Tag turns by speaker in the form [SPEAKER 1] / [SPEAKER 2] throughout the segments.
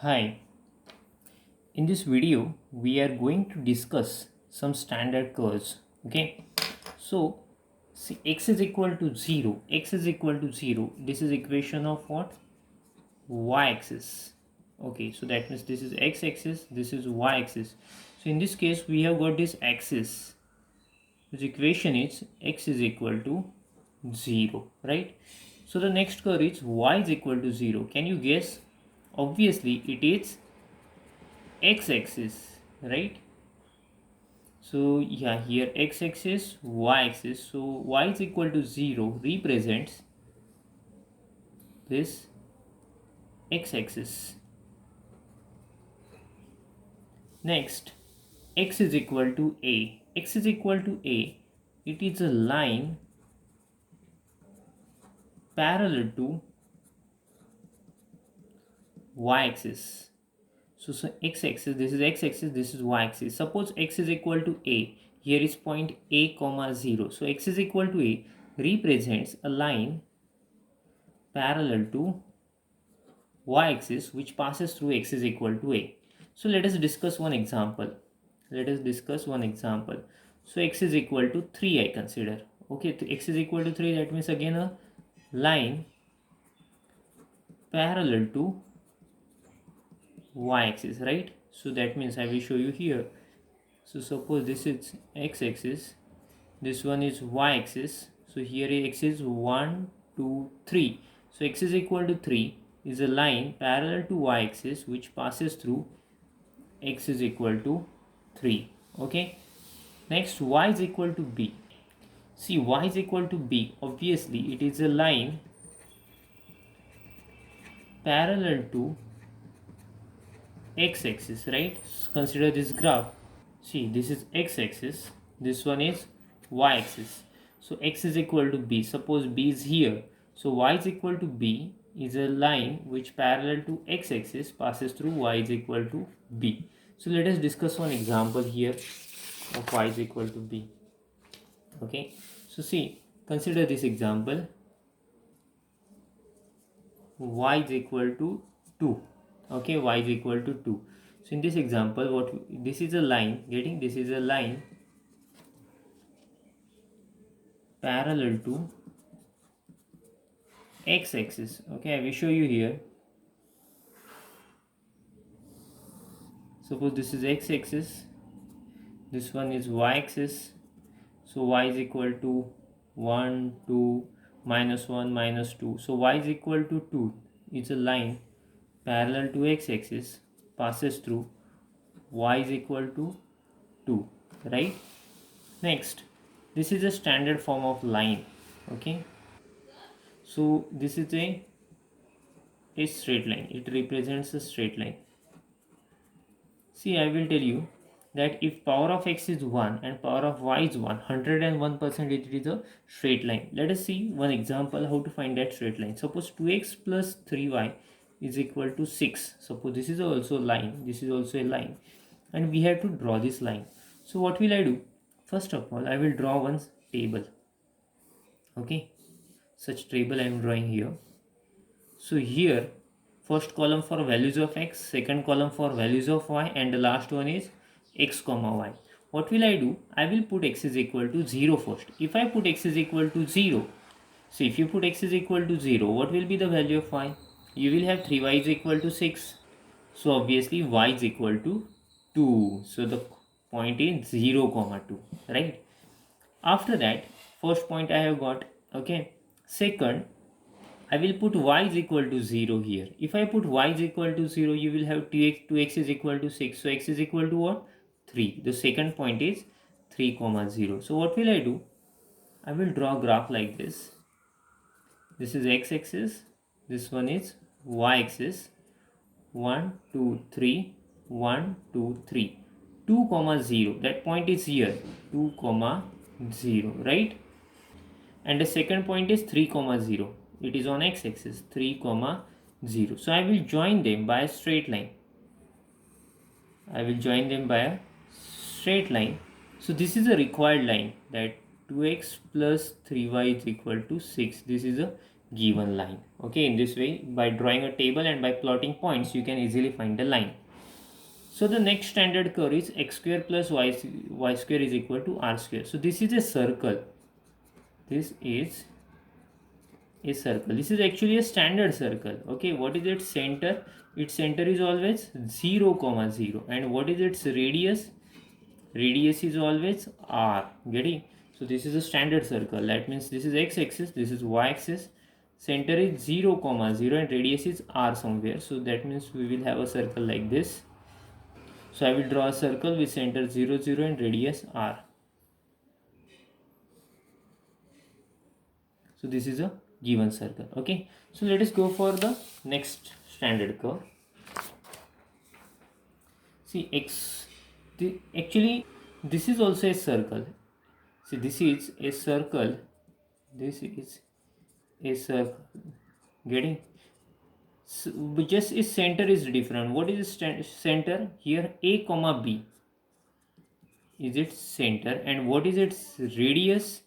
[SPEAKER 1] Hi, in this video we are going to discuss some standard curves. Okay, so see x is equal to 0, x is equal to 0. This is equation of what? Y axis. Okay, so that means this is x axis, this is y axis. So in this case we have got this axis, whose equation is x is equal to 0, right? So the next curve is y is equal to 0. Can you guess? Obviously it is x-axis, right? So yeah, here x-axis, y-axis. So y is equal to 0 represents this x-axis. Next, x is equal to a. X is equal to a. It is a line parallel to y-axis. So x-axis, this is x-axis, this is y-axis. Suppose x is equal to a. Here is point a comma 0. So x is equal to a represents a line parallel to y-axis which passes through x is equal to a. So let us discuss one example. So x is equal to 3 I consider. Okay, x is equal to 3, that means again a line parallel to y-axis, right? So that means I will show you here. So suppose this is x-axis, this one is y-axis. So here x is 1, 2, 3. So x is equal to 3 is a line parallel to y-axis which passes through x is equal to 3. Okay. Next, y is equal to b. See, y is equal to b. Obviously, it is a line parallel to x-axis, right? Consider this graph. See, this is x-axis. This one is y-axis. So x is equal to b. Suppose b is here. So y is equal to b is a line which parallel to x-axis passes through y is equal to b. So let us discuss one example here of y is equal to b. Okay, so see, consider this example. Y is equal to 2. Okay, y is equal to 2. So in this example, this is a line, this is a line parallel to x-axis. Okay, I will show you here. Suppose this is x-axis, this one is y-axis. So y is equal to 1, 2, minus 1, minus 2. So y is equal to 2. It's a line parallel to x-axis, passes through y is equal to 2, right? Next, this is a standard form of line. Okay, so this is a straight line. It represents a straight line. See, I will tell you that if power of x is 1 and power of y is 1, 101% it is a straight line. Let us see one example how to find that straight line. Suppose 2x plus 3y is equal to 6. Suppose this is also a line, this is also a line, and we have to draw this line. So what will I do? First of all, I will draw one table. Okay, such table I am drawing here. So here, first column for values of x, second column for values of y, and the last one is x comma y. What will I do? I will put x is equal to 0 first. If I put x is equal to 0, so if you put x is equal to 0, what will be the value of y? You will have 3y is equal to 6. So obviously y is equal to 2. So the point is 0 comma 2, right? After that, first point I have got. Okay. Second, I will put y is equal to 0 here. If I put y is equal to 0, you will have 2x is equal to 6. So x is equal to what? 3. The second point is 3 comma 0. So what will I do? I will draw a graph like this. This is x-axis. This one is y-axis. 1, 2, 3. 1, 2, 3. 2 comma 0. That point is here. 2 comma 0, right? And the second point is 3 comma 0. It is on x-axis, 3 comma 0. So I will join them by a straight line. So this is a required line, that 2x plus 3y is equal to 6. This is a given line. Okay, in this way, by drawing a table and by plotting points, you can easily find the line. So the next standard curve is x square plus y square is equal to r square. So this is a circle. This is a circle. This is actually a standard circle. Okay, what is its center? Its center is always 0, 0. And what is its radius? Radius is always r. Getting? So this is a standard circle. That means this is x-axis, this is y-axis. Center is 0, 0 and radius is r somewhere. So that means we will have a circle like this. So I will draw a circle with center 0, 0 and radius r. So this is a given circle. Okay. So let us go for the next standard curve. See actually this is also a circle. See, this is a circle. This is a circle. Getting? So just its center is different. What is its center? Here a comma b is its center, and what is its radius?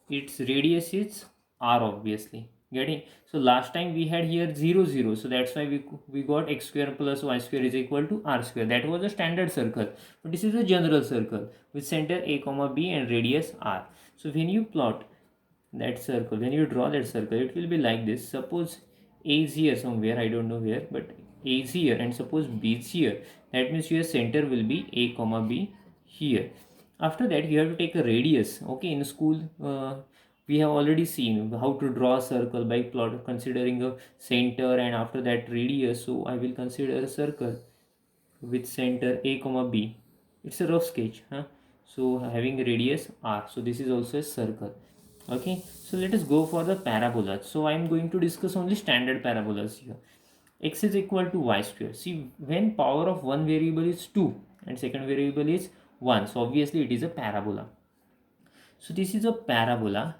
[SPEAKER 1] Its radius is r, obviously. Getting? So last time we had here 0, 0, so that's why we got x square plus y square is equal to r square. That was a standard circle, but this is a general circle with center a comma b and radius r. So when you plot that circle, when you draw that circle, it will be like this. Suppose a is here somewhere, I don't know where, but a is here, and suppose b is here. That means your center will be a comma b here. After that, you have to take a radius. Okay, in school we have already seen how to draw a circle by plot considering a center and after that radius. So I will consider a circle with center a comma b. It's a rough sketch, huh? So having radius r. So this is also a circle. Okay, so let us go for the parabolas. So I am going to discuss only standard parabolas here. X is equal to y square. See, when power of one variable is 2 and second variable is 1, so obviously it is a parabola. So this is a parabola.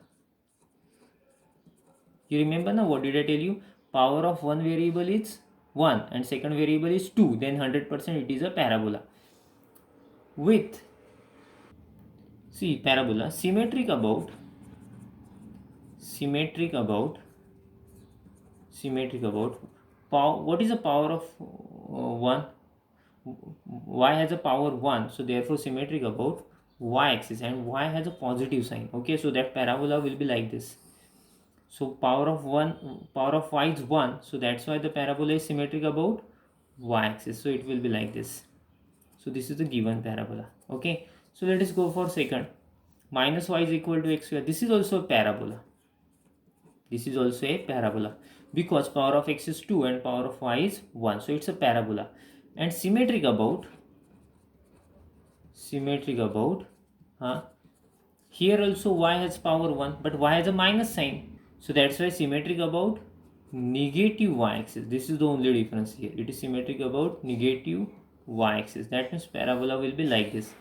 [SPEAKER 1] You remember now, what did I tell you? Power of one variable is 1 and second variable is 2, then 100% it is a parabola. With, see, parabola symmetric about power. What is the power of 1? Y has a power 1, so therefore symmetric about y axis, and y has a positive sign. Okay, so that parabola will be like this. So power of y is 1, so that's why the parabola is symmetric about y axis, so it will be like this. So this is the given parabola. Okay, so let us go for second. Minus y is equal to x square. This is also a parabola. This is also a parabola because power of x is 2 and power of y is 1. So it's a parabola. And symmetric about here also y has power 1, but y has a minus sign. So that's why symmetric about negative y axis. This is the only difference here. It is symmetric about negative y axis. That means parabola will be like this.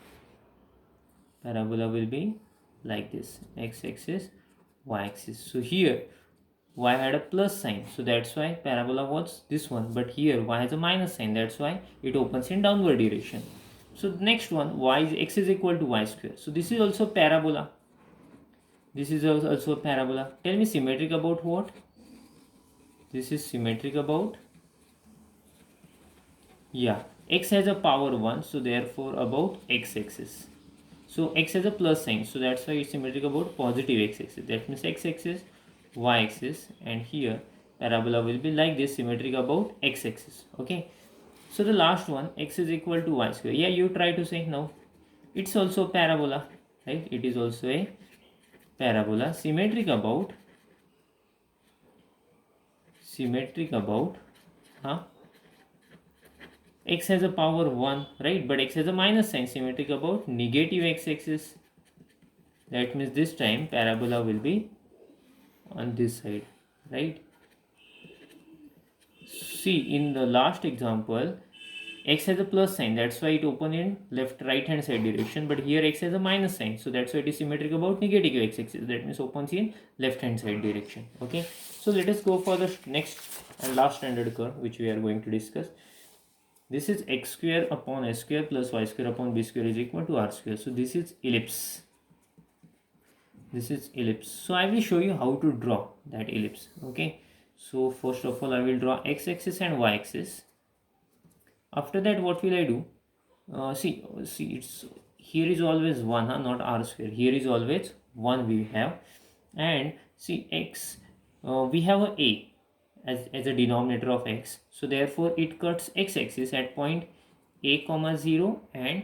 [SPEAKER 1] Parabola will be like this. X axis, y axis. So here y had a plus sign, so that's why parabola was this one, but here y has a minus sign, that's why it opens in downward direction. So the next one, x is equal to y square. So this is also parabola. This is also a parabola. Tell me, symmetric about what? This is symmetric about, yeah, x has a power 1, so therefore about x axis. So x has a plus sign, so that's why it's symmetric about positive x axis. That means x axis, y axis, and here parabola will be like this, symmetric about x axis. Okay, so the last one, x is equal to y square. Yeah, you try to say now. It's also parabola, right? It is also a parabola, symmetric about x has a power 1, right? But x has a minus sign, symmetric about negative x axis. That means this time parabola will be on this side, right? See, in the last example, x has a plus sign, that's why it open in left right hand side direction, but here x has a minus sign, so that's why it is symmetric about negative x axis. That means opens in left hand side direction. Okay, so let us go for the next and last standard curve which we are going to discuss. This is x square upon s square plus y square upon b square is equal to r square. So this is ellipse. this is ellipse. So I will show you how to draw that ellipse. Okay, so first of all I will draw x-axis and y-axis. After that what will I do? See, it's here is always 1, huh? Not r square. Here is always 1 we have. And see x, we have a as a denominator of x. So therefore it cuts x-axis at point a comma 0 and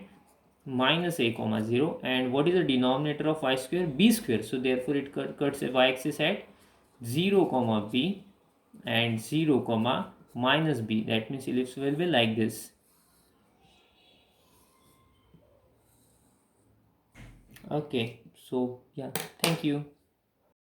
[SPEAKER 1] minus a comma 0. And what is the denominator of y square? B square. So therefore it cuts a y-axis at 0 comma b and 0 comma minus b. That means ellipse will be like this. Okay, so yeah, thank you.